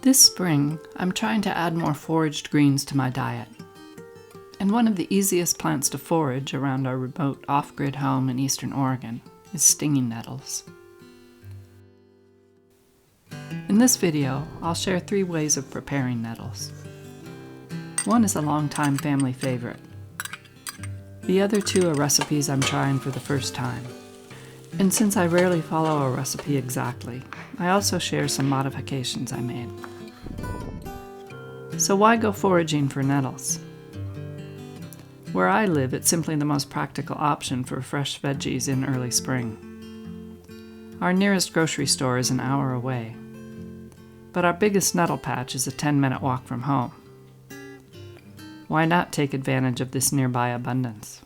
This spring, I'm trying to add more foraged greens to my diet. And one of the easiest plants to forage around our remote off-grid home in eastern Oregon is stinging nettles. In this video, I'll share 3 ways of preparing nettles. One is a longtime family favorite. The other 2 are recipes I'm trying for the first time. And since I rarely follow a recipe exactly, I also share some modifications I made. So why go foraging for nettles? Where I live, it's simply the most practical option for fresh veggies in early spring. Our nearest grocery store is an hour away, but our biggest nettle patch is a 10-minute walk from home. Why not take advantage of this nearby abundance?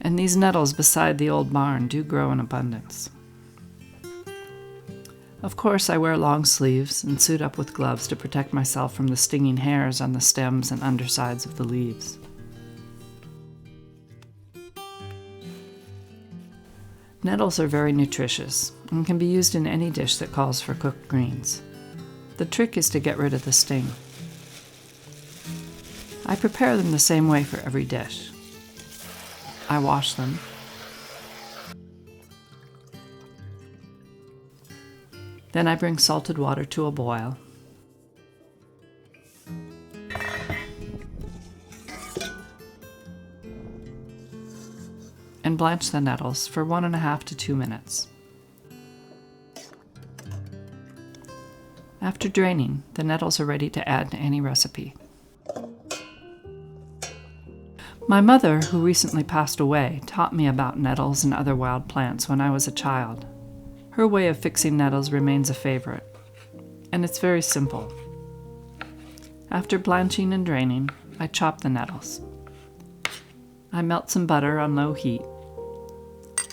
And these nettles beside the old barn do grow in abundance. Of course, I wear long sleeves and suit up with gloves to protect myself from the stinging hairs on the stems and undersides of the leaves. Nettles are very nutritious and can be used in any dish that calls for cooked greens. The trick is to get rid of the sting. I prepare them the same way for every dish. I wash them. Then I bring salted water to a boil. And blanch the nettles for 1.5 to 2 minutes. After draining, the nettles are ready to add to any recipe. My mother, who recently passed away, taught me about nettles and other wild plants when I was a child. Her way of fixing nettles remains a favorite, and it's very simple. After blanching and draining, I chop the nettles. I melt some butter on low heat.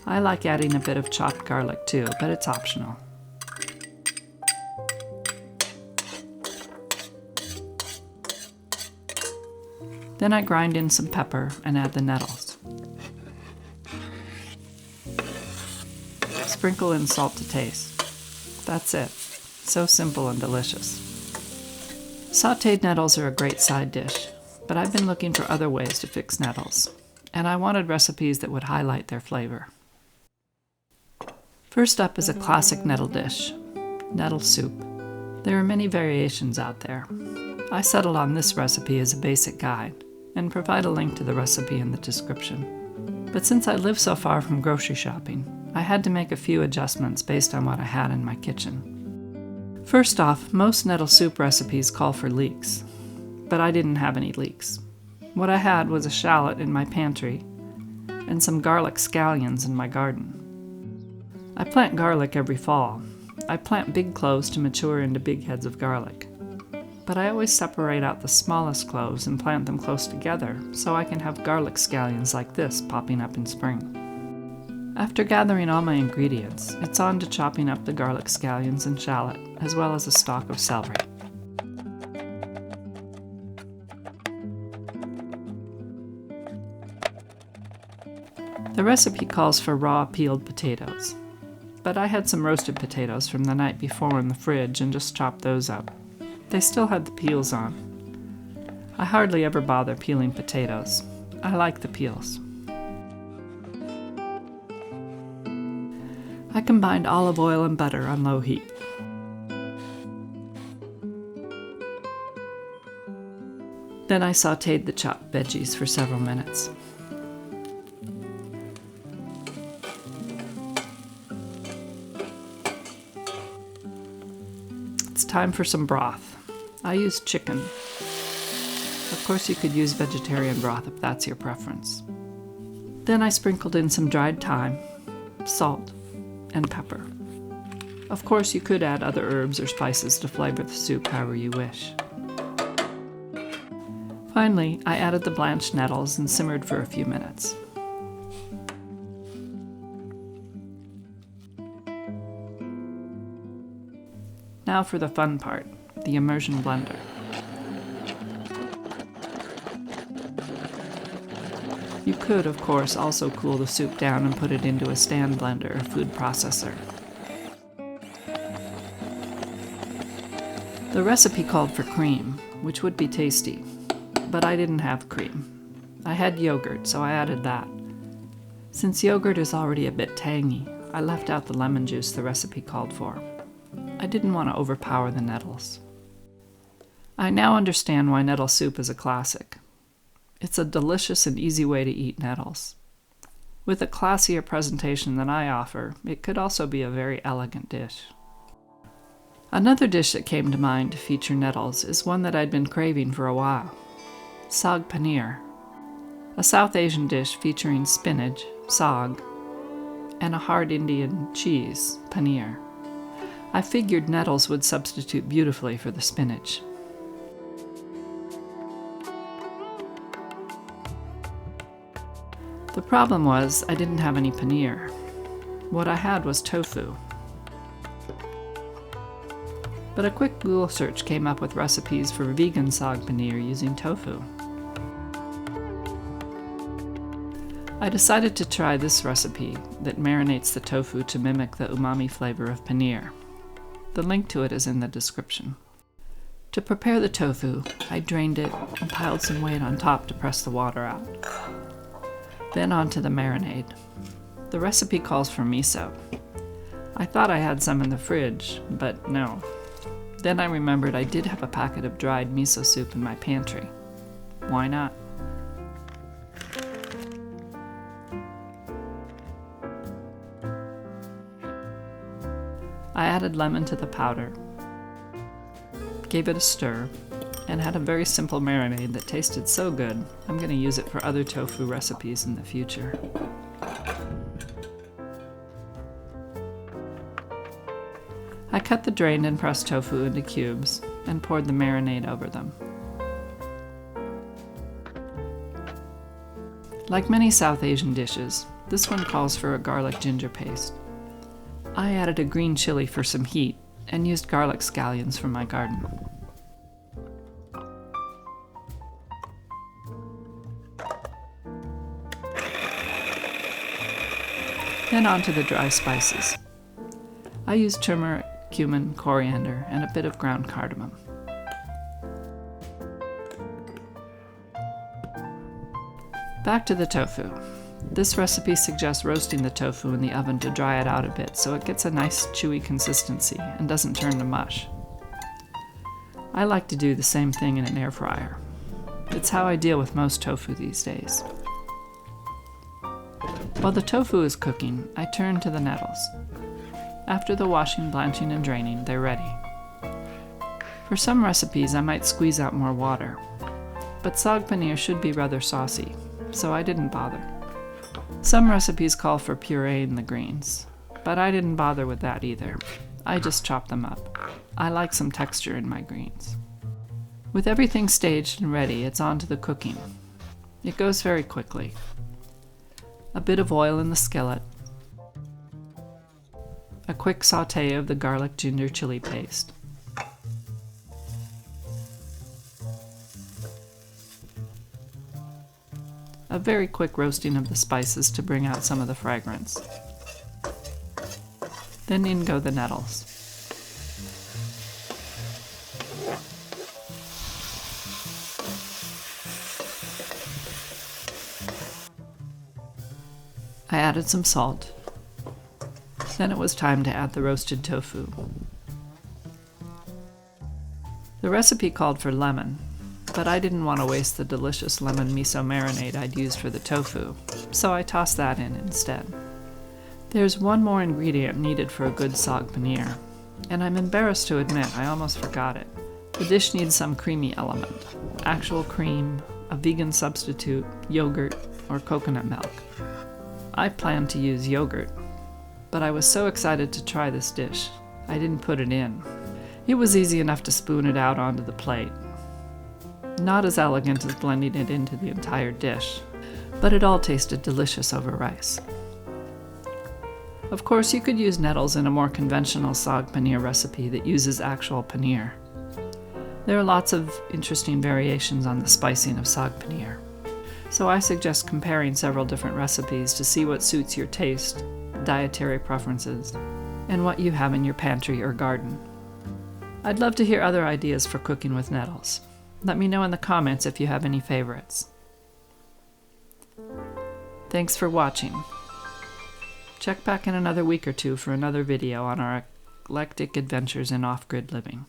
I like adding a bit of chopped garlic too, but it's optional. Then I grind in some pepper and add the nettles. Sprinkle in salt to taste. That's it. So simple and delicious. Sautéed nettles are a great side dish, but I've been looking for other ways to fix nettles, and I wanted recipes that would highlight their flavor. First up is a classic nettle dish, nettle soup. There are many variations out there. I settled on this recipe as a basic guide, and provide a link to the recipe in the description. But since I live so far from grocery shopping, I had to make a few adjustments based on what I had in my kitchen. First off, most nettle soup recipes call for leeks, but I didn't have any leeks. What I had was a shallot in my pantry and some garlic scallions in my garden. I plant garlic every fall. I plant big cloves to mature into big heads of garlic. But I always separate out the smallest cloves and plant them close together so I can have garlic scallions like this popping up in spring. After gathering all my ingredients, it's on to chopping up the garlic scallions and shallot, as well as a stalk of celery. The recipe calls for raw peeled potatoes, but I had some roasted potatoes from the night before in the fridge and just chopped those up. They still had the peels on. I hardly ever bother peeling potatoes. I like the peels. I combined olive oil and butter on low heat. Then I sautéed the chopped veggies for several minutes. It's time for some broth. I used chicken. Of course, you could use vegetarian broth if that's your preference. Then I sprinkled in some dried thyme, salt, and pepper. Of course, you could add other herbs or spices to flavor the soup however you wish. Finally, I added the blanched nettles and simmered for a few minutes. Now for the fun part, the immersion blender. You could, of course, also cool the soup down and put it into a stand blender or food processor. The recipe called for cream, which would be tasty, but I didn't have cream. I had yogurt, so I added that. Since yogurt is already a bit tangy, I left out the lemon juice the recipe called for. I didn't want to overpower the nettles. I now understand why nettle soup is a classic. It's a delicious and easy way to eat nettles. With a classier presentation than I offer, it could also be a very elegant dish. Another dish that came to mind to feature nettles is one that I'd been craving for a while: saag paneer, a South Asian dish featuring spinach, saag, and a hard Indian cheese, paneer. I figured nettles would substitute beautifully for the spinach. The problem was I didn't have any paneer. What I had was tofu. But a quick Google search came up with recipes for vegan saag paneer using tofu. I decided to try this recipe that marinates the tofu to mimic the umami flavor of paneer. The link to it is in the description. To prepare the tofu, I drained it and piled some weight on top to press the water out. Then onto the marinade. The recipe calls for miso. I thought I had some in the fridge, but no. Then I remembered I did have a packet of dried miso soup in my pantry. Why not? I added lemon to the powder, gave it a stir, and had a very simple marinade that tasted so good, I'm going to use it for other tofu recipes in the future. I cut the drained and pressed tofu into cubes and poured the marinade over them. Like many South Asian dishes, this one calls for a garlic ginger paste. I added a green chili for some heat and used garlic scallions from my garden. Then onto the dry spices. I used turmeric, cumin, coriander, and a bit of ground cardamom. Back to the tofu. This recipe suggests roasting the tofu in the oven to dry it out a bit so it gets a nice chewy consistency and doesn't turn to mush. I like to do the same thing in an air fryer. It's how I deal with most tofu these days. While the tofu is cooking, I turn to the nettles. After the washing, blanching, and draining, they're ready. For some recipes, I might squeeze out more water, but saag paneer should be rather saucy, so I didn't bother. Some recipes call for pureeing the greens, but I didn't bother with that either. I just chop them up. I like some texture in my greens. With everything staged and ready, it's on to the cooking. It goes very quickly. A bit of oil in the skillet, a quick sauté of the garlic ginger chili paste, a very quick roasting of the spices to bring out some of the fragrance. Then in go the nettles. I added some salt. Then it was time to add the roasted tofu. The recipe called for lemon, but I didn't want to waste the delicious lemon miso marinade I'd used for the tofu, so I tossed that in instead. There's one more ingredient needed for a good saag paneer, and I'm embarrassed to admit I almost forgot it. The dish needs some creamy element: actual cream, a vegan substitute, yogurt, or coconut milk. I planned to use yogurt, but I was so excited to try this dish, I didn't put it in. It was easy enough to spoon it out onto the plate. Not as elegant as blending it into the entire dish, but it all tasted delicious over rice. Of course, you could use nettles in a more conventional saag paneer recipe that uses actual paneer. There are lots of interesting variations on the spicing of saag paneer, so I suggest comparing several different recipes to see what suits your taste, dietary preferences, and what you have in your pantry or garden. I'd love to hear other ideas for cooking with nettles. Let me know in the comments if you have any favorites. Thanks for watching. Check back in another week or two for another video on our eclectic adventures in off-grid living.